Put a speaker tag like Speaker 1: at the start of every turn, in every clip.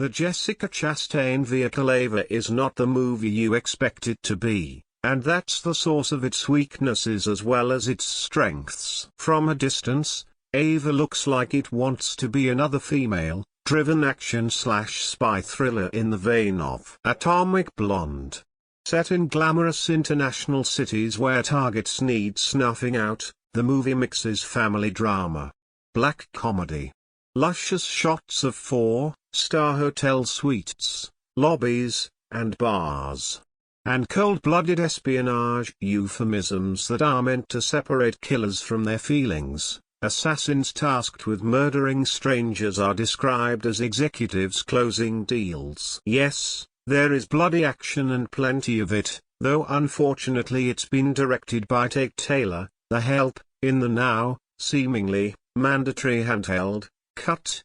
Speaker 1: The Jessica Chastain vehicle Ava is not the movie you expect it to be, and that's the source of its weaknesses as well as its strengths. From a distance, Ava looks like it wants to be another female-driven action/spy thriller in the vein of Atomic Blonde. Set in glamorous international cities where targets need snuffing out, the movie mixes family drama, black comedy, luscious shots of four-star hotel suites, lobbies, and bars, and cold-blooded espionage euphemisms that are meant to separate killers from their feelings. Assassins tasked with murdering strangers are described as executives closing deals. Yes, there is bloody action and plenty of it, though unfortunately it's been directed by Tate Taylor, the help, in the now, seemingly, mandatory handheld, cut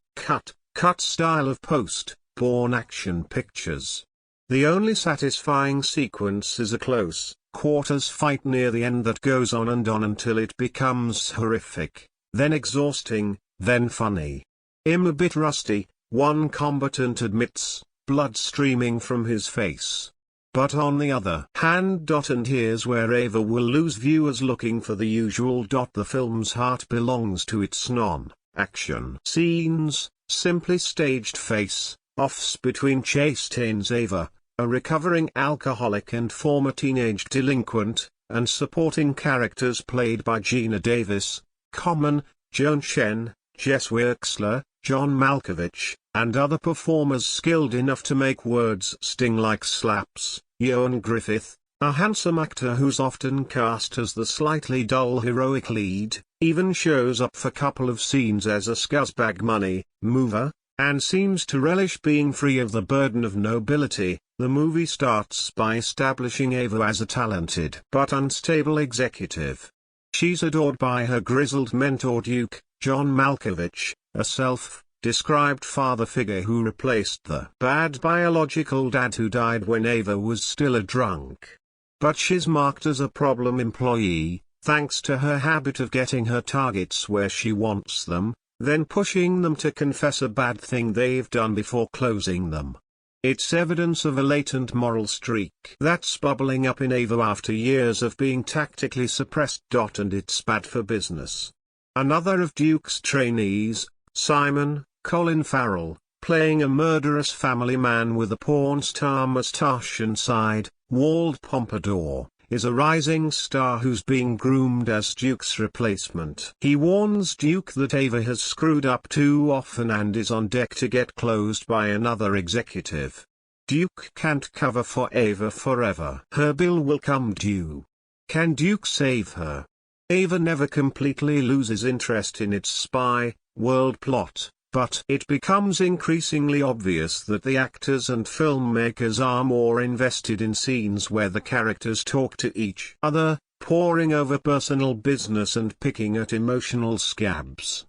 Speaker 1: style of post-Bourne action pictures. The only satisfying sequence is a close-quarters fight near the end that goes on and on until it becomes horrific, then exhausting, then funny. "I'm a bit rusty," one combatant admits, blood streaming from his face. But on the other hand, and here's where Ava will lose viewers looking for the usual. The film's heart belongs to its non-action scenes, simply staged face-offs between Chastain's Ava, a recovering alcoholic and former teenage delinquent, and supporting characters played by Gina Davis, Common, Joan Chen, Jess Wexler, John Malkovich, and other performers skilled enough to make words sting like slaps. Ioan Gruffudd, a handsome actor who's often cast as the slightly dull heroic lead, even shows up for a couple of scenes as a scuzzbag money mover, and seems to relish being free of the burden of nobility. The movie starts by establishing Ava as a talented but unstable executive. She's adored by her grizzled mentor Duke, John Malkovich, a self-described father figure who replaced the bad biological dad who died when Ava was still a drunk. But she's marked as a problem employee, thanks to her habit of getting her targets where she wants them, then pushing them to confess a bad thing they've done before closing them. It's evidence of a latent moral streak that's bubbling up in Ava after years of being tactically suppressed. And it's bad for business. Another of Duke's trainees, Simon, Colin Farrell, playing a murderous family man with a porn star moustache and side-walled pompadour, is a rising star who's being groomed as Duke's replacement. He warns Duke that Ava has screwed up too often and is on deck to get closed by another executive. Duke can't cover for Ava forever. Her bill will come due. Can Duke save her? Ava never completely loses interest in its spy world plot, but it becomes increasingly obvious that the actors and filmmakers are more invested in scenes where the characters talk to each other, poring over personal business and picking at emotional scabs.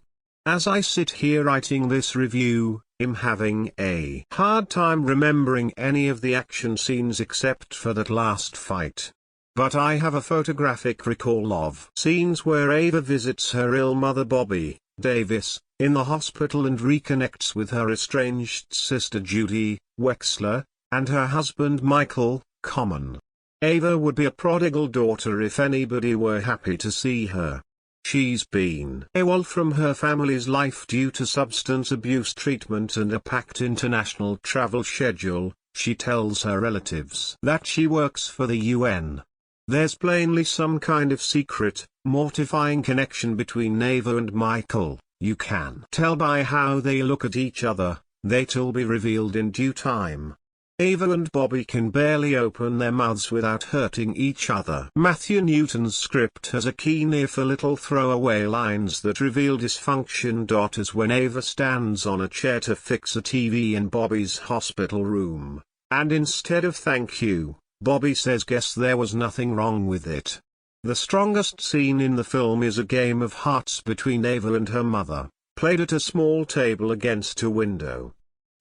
Speaker 1: As I sit here writing this review, I'm having a hard time remembering any of the action scenes except for that last fight. But I have a photographic recall of scenes where Ava visits her ill mother Bobby Davis in the hospital and reconnects with her estranged sister Judy Wexler, and her husband Michael Common. Ava would be a prodigal daughter if anybody were happy to see her. She's been AWOL from her family's life due to substance abuse treatment and a packed international travel schedule. She tells her relatives that she works for the UN. There's plainly some kind of secret, mortifying connection between Ava and Michael. You can tell by how they look at each other. That'll be revealed in due time. Ava and Bobby can barely open their mouths without hurting each other. Matthew Newton's script has a keen ear for little throwaway lines that reveal dysfunction. As when Ava stands on a chair to fix a TV in Bobby's hospital room, and instead of "thank you," Bobby says "guess there was nothing wrong with it." The strongest scene in the film is a game of hearts between Ava and her mother, played at a small table against a window.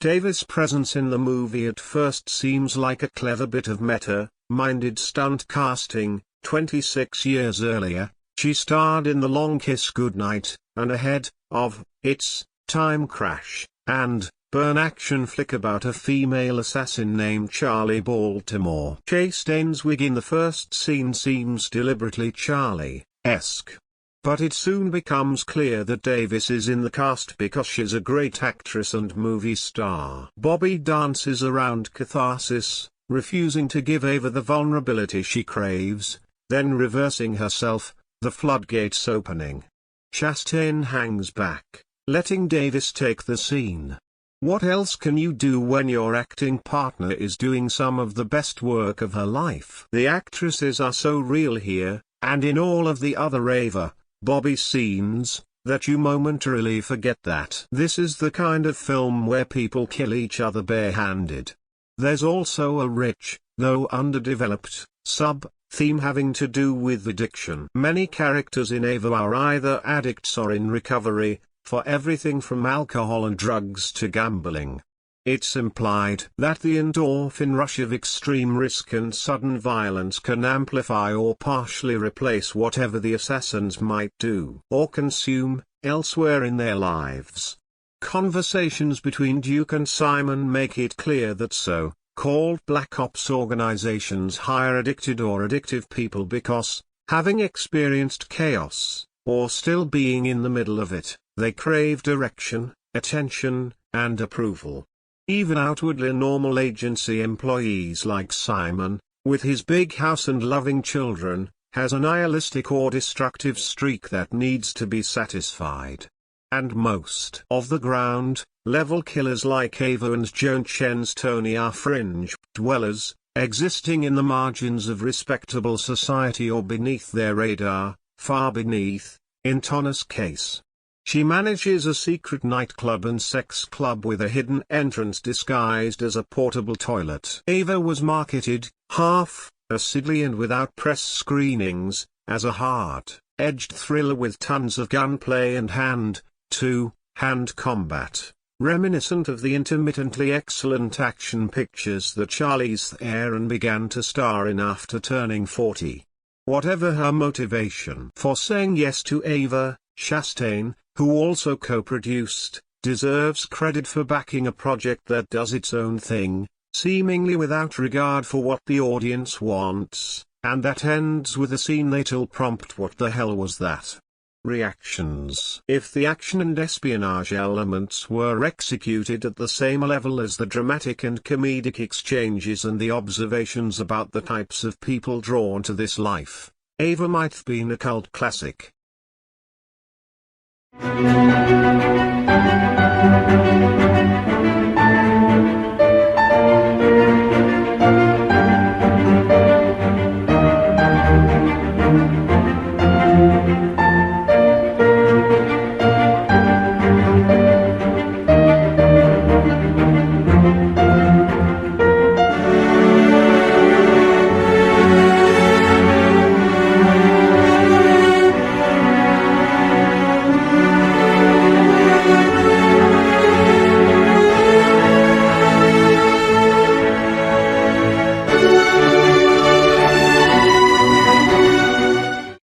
Speaker 1: Ava's presence in the movie at first seems like a clever bit of meta-minded stunt casting. 26 years earlier, she starred in The Long Kiss Goodnight, and ahead of its time Crash, and post-Bourne action flick about a female assassin named Charlie Baltimore. Chastain's wig in the first scene seems deliberately Charlie-esque. But it soon becomes clear that Davis is in the cast because she's a great actress and movie star. Bobby dances around catharsis, refusing to give Ava the vulnerability she craves, then reversing herself, the floodgates opening. Chastain hangs back, letting Davis take the scene. What else can you do when your acting partner is doing some of the best work of her life? The actresses are so real here, and in all of the other Ava, Bobby scenes, that you momentarily forget that this is the kind of film where people kill each other barehanded. There's also a rich, though underdeveloped, sub-theme having to do with addiction. Many characters in Ava are either addicts or in recovery, for everything from alcohol and drugs to gambling. It's implied that the endorphin rush of extreme risk and sudden violence can amplify or partially replace whatever the assassins might do or consume elsewhere in their lives. Conversations between Duke and Simon make it clear that so-called black ops organizations hire addicted or addictive people because, having experienced chaos, or still being in the middle of it, they crave direction, attention, and approval. Even outwardly normal agency employees like Simon, with his big house and loving children, has a nihilistic or destructive streak that needs to be satisfied. And most of the ground-level killers like Ava and Joan Chen's Tony are fringe dwellers, existing in the margins of respectable society or beneath their radar, far beneath, in Tonna's case. She manages a secret nightclub and sex club with a hidden entrance disguised as a portable toilet. Ava was marketed, half-acidly and without press screenings, as a hard-edged thriller with tons of gunplay and hand-to-hand combat, reminiscent of the intermittently excellent action pictures that Charlize Theron began to star in after turning 40. Whatever her motivation for saying yes to Ava, Chastain, who also co-produced, deserves credit for backing a project that does its own thing, seemingly without regard for what the audience wants, and that ends with a scene that'll prompt "what the hell was that?" reactions. If the action and espionage elements were executed at the same level as the dramatic and comedic exchanges and the observations about the types of people drawn to this life, Ava might have been a cult classic.